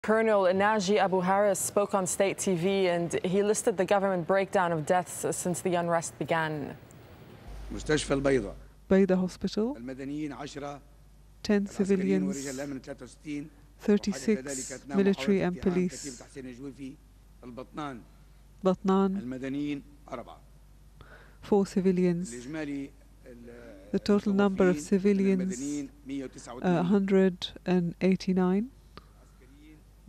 Colonel Naji Abu Haris spoke on state TV and he listed the government breakdown of deaths since the unrest began. Bayda Hospital, 10 civilians, 36 military and police. Batnan, 4 civilians. The total number of civilians, 189.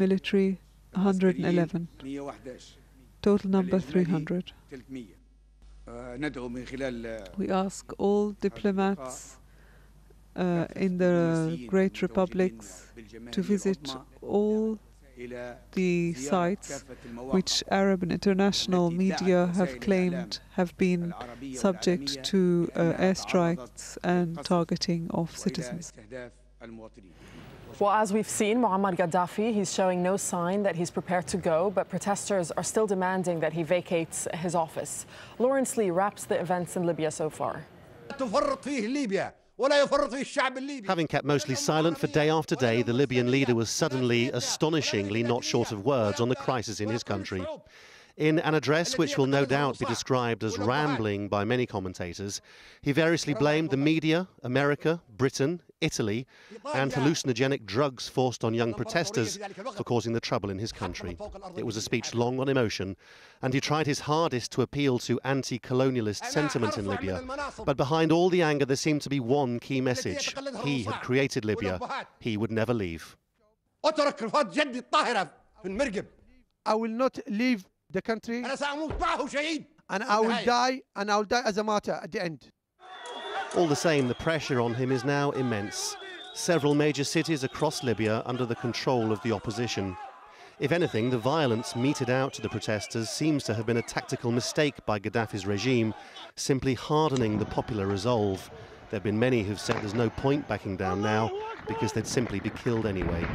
Military, 111. Total number, 300. We ask all diplomats in the great republics to visit all the sites which Arab and international media have claimed have been subject to airstrikes and targeting of citizens. Well, as we've seen, Muammar Gaddafi, he's showing no sign that he's prepared to go, but protesters are still demanding that he vacates his office. Lawrence Lee wraps the events in Libya so far. Having kept mostly silent for day after day, the Libyan leader was suddenly, astonishingly, not short of words on the crisis in his country. In an address which will no doubt be described as rambling by many commentators, he variously blamed the media, America, Britain, Italy, and hallucinogenic drugs forced on young protesters for causing the trouble in his country. It was a speech long on emotion, and he tried his hardest to appeal to anti-colonialist sentiment in Libya. But behind all the anger, there seemed to be one key message. He had created Libya. He would never leave. I will not leave the country, and I will die as a martyr at the end. All the same, the pressure on him is now immense. Several major cities across Libya under the control of the opposition. If anything, the violence meted out to the protesters seems to have been a tactical mistake by Gaddafi's regime, simply hardening the popular resolve. There have been many who've said there's no point backing down now because they'd simply be killed anyway.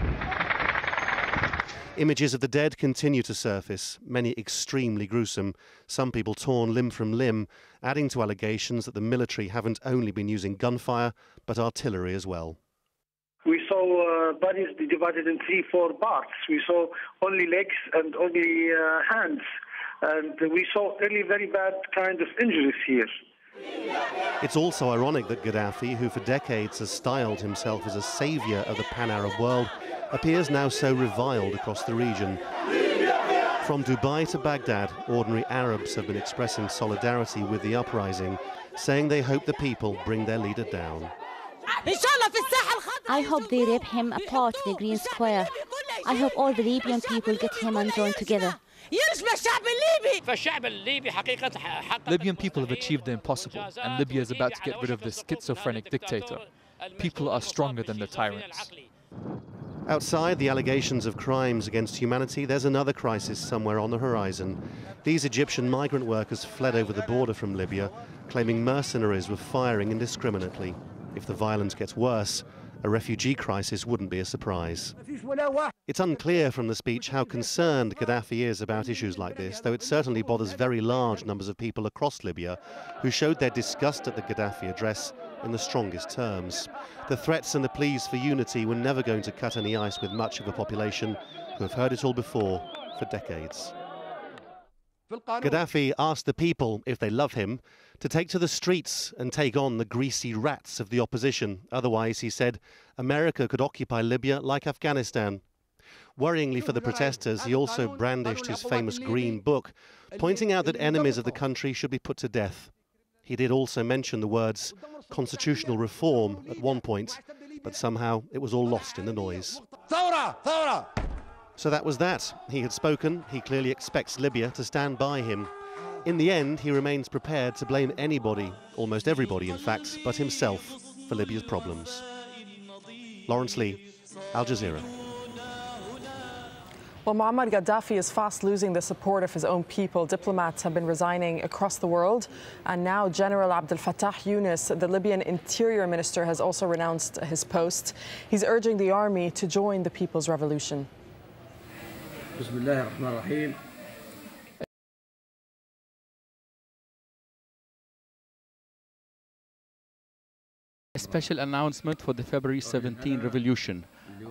Images of the dead continue to surface, many extremely gruesome, some people torn limb from limb, adding to allegations that the military haven't only been using gunfire, but artillery as well. We saw bodies divided in 3-4 parts. We saw only legs and only hands. And we saw really very bad kind of injuries here. It's also ironic that Gaddafi, who for decades has styled himself as a saviour of the pan-Arab world, appears now so reviled across the region. From Dubai to Baghdad, ordinary Arabs have been expressing solidarity with the uprising, saying they hope the people bring their leader down. I hope they rip him apart in the Green Square. I hope all the Libyan people get him and join together. Libyan people have achieved the impossible, and Libya is about to get rid of this schizophrenic dictator. People are stronger than the tyrants. Outside the allegations of crimes against humanity, there's another crisis somewhere on the horizon. These Egyptian migrant workers fled over the border from Libya, claiming mercenaries were firing indiscriminately. If the violence gets worse, a refugee crisis wouldn't be a surprise. It's unclear from the speech how concerned Gaddafi is about issues like this, though it certainly bothers very large numbers of people across Libya who showed their disgust at the Gaddafi address in the strongest terms. The threats and the pleas for unity were never going to cut any ice with much of a population who have heard it all before for decades. Gaddafi asked the people, if they love him, to take to the streets and take on the greasy rats of the opposition. Otherwise, he said, America could occupy Libya like Afghanistan. Worryingly for the protesters, he also brandished his famous Green Book, pointing out that enemies of the country should be put to death. He did also mention the words constitutional reform at one point, but somehow it was all lost in the noise. So that was that. He had spoken. He clearly expects Libya to stand by him. In the end, he remains prepared to blame anybody, almost everybody in fact, but himself for Libya's problems. Lawrence Lee, Al Jazeera. Well, Muammar Gaddafi is fast losing the support of his own people. Diplomats have been resigning across the world. And now General Abdel Fattah Yunus, the Libyan interior minister, has also renounced his post. He's urging the army to join the people's revolution. A special announcement for the February 17 revolution.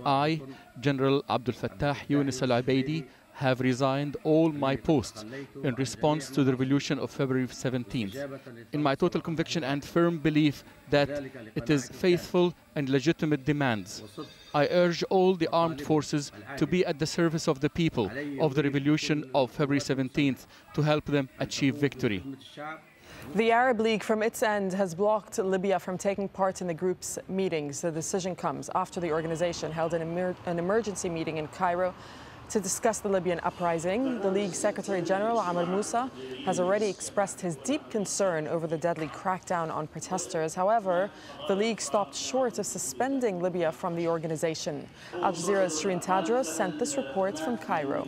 I, General Abdel Fattah Yunus al-Ubaidi, have resigned all my posts in response to the revolution of February 17th, in my total conviction and firm belief that it is faithful and legitimate demands. I urge all the armed forces to be at the service of the people of the revolution of February 17th to help them achieve victory. The Arab League, from its end, has blocked Libya from taking part in the group's meetings. The decision comes after the organization held an emergency meeting in Cairo to discuss the Libyan uprising. The League Secretary General Amr Moussa has already expressed his deep concern over the deadly crackdown on protesters. However, the League stopped short of suspending Libya from the organization. AlJazeera's Shireen Tadros sent this report from Cairo.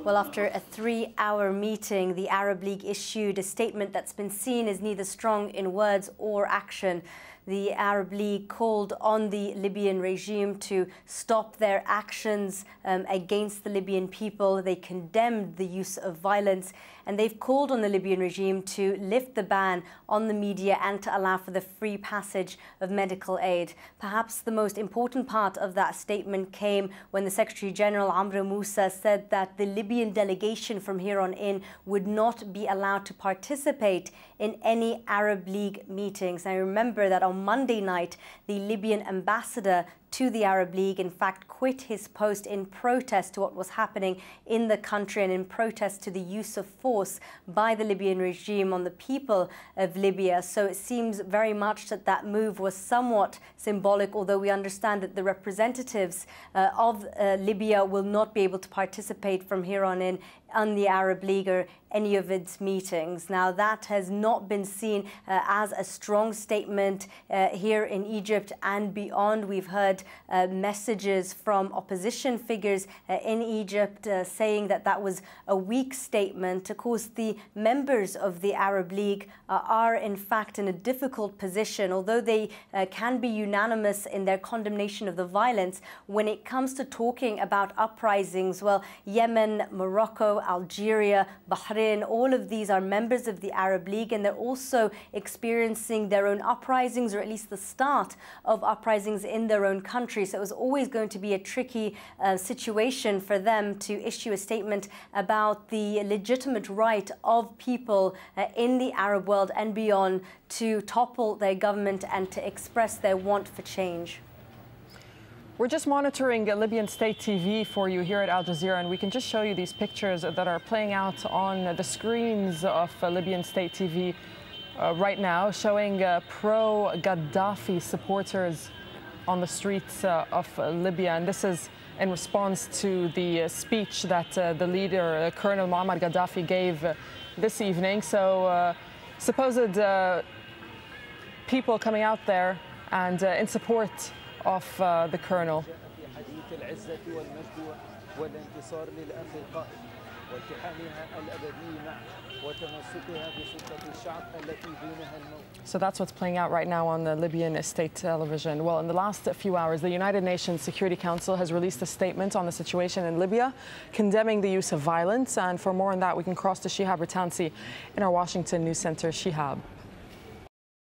Well, after a 3-hour meeting, the Arab League issued a statement that's been seen as neither strong in words or action. The Arab League called on the Libyan regime to stop their actions against the Libyan people. They condemned the use of violence, and they've called on the Libyan regime to lift the ban on the media and to allow for the free passage of medical aid. Perhaps the most important part of that statement came when the Secretary General Amr Moussa said that the Libyan delegation from here on in would not be allowed to participate in any Arab League meetings. Now, remember that on Monday night, the Libyan ambassador to the Arab League, in fact, quit his post in protest to what was happening in the country and in protest to the use of force by the Libyan regime on the people of Libya. So it seems very much that that move was somewhat symbolic, although we understand that the representatives of Libya will not be able to participate from here on in the Arab League or any of its meetings. Now, that has not been seen as a strong statement here in Egypt and beyond. We've heard messages from opposition figures in Egypt saying that that was a weak statement. Of course, the members of the Arab League are in fact in a difficult position. Although they can be unanimous in their condemnation of the violence, when it comes to talking about uprisings, well, Yemen, Morocco, Algeria, Bahrain, all of these are members of the Arab League, and they're also experiencing their own uprisings, or at least the start of uprisings in their own country. So it was always going to be a tricky situation for them to issue a statement about the legitimate right of people in the Arab world and beyond to topple their government and to express their want for change. We're just monitoring Libyan state TV for you here at Al Jazeera, and we can just show you these pictures that are playing out on the screens of Libyan state TV right now, showing pro-Gaddafi supporters on the streets of Libya. And this is in response to the speech that the leader, Colonel Muammar Gaddafi, gave this evening. So supposed people coming out there and in support of the colonel. So that's what's playing out right now on the Libyan state television. Well, in the last few hours, the United Nations Security Council has released a statement on the situation in Libya, condemning the use of violence. And for more on that, we can cross to Shihab Ratansi in our Washington News Center. Shihab.